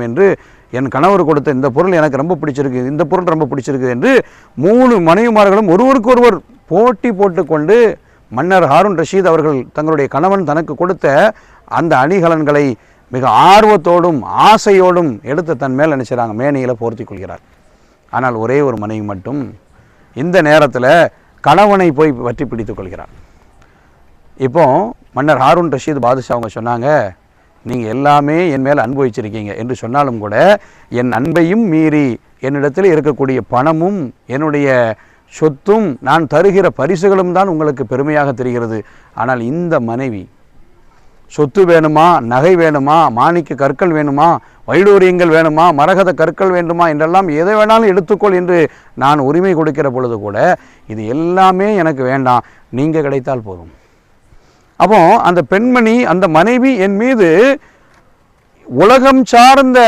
என்று என் கணவர் கொடுத்த இந்த பொருள் எனக்கு ரொம்ப பிடிச்சிருக்கு, இந்த பொருள் ரொம்ப பிடிச்சிருக்கு என்று 3 மனைவிமார்களும் ஒருவருக்கொருவர் போட்டி போட்டுக்கொண்டு மன்னர் ஹாரூன் ரஷீத் அவர்கள் தங்களுடைய கணவன் தனக்கு கொடுத்த அந்த அணிகலன்களை மிக ஆர்வத்தோடும் ஆசையோடும் எடுத்து தன் மேல் நினைச்சாங்க, மேனியில் போர்த்தி கொள்கிறார். ஆனால் ஒரே ஒரு மனைவி மட்டும் இந்த நேரத்தில் கணவனை போய் பற்றி பிடித்து கொள்கிறார். இப்போ மன்னர் ஹாரூன் ரஷீத் பாதுஷா அவங்க சொன்னாங்க, நீங்கள் எல்லாமே என் மேல் அன்பு வச்சிருக்கீங்க என்று சொன்னாலும் கூட என் அன்பையும் மீறி என்னிடத்தில் இருக்கக்கூடிய பணமும் என்னுடைய சொத்தும் நான் தருகிற பரிசுகளும் தான் உங்களுக்கு பெருமையாக தெரிகிறது. ஆனால் இந்த மனைவி சொத்து வேணுமா, நகை வேணுமா, மாணிக்க கற்கள் வேணுமா, வைடூரியங்கள் வேணுமா, மரகத கற்கள் வேண்டுமா என்றெல்லாம் எதை வேணாலும் எடுத்துக்கொள் என்று நான் உரிமை கொடுக்கிற பொழுது கூட இது எல்லாமே எனக்கு வேண்டாம், நீங்கள் கிடைத்தால் போதும். அப்போ அந்த பெண்மணி, அந்த மனைவி என் மீது உலகம் சார்ந்த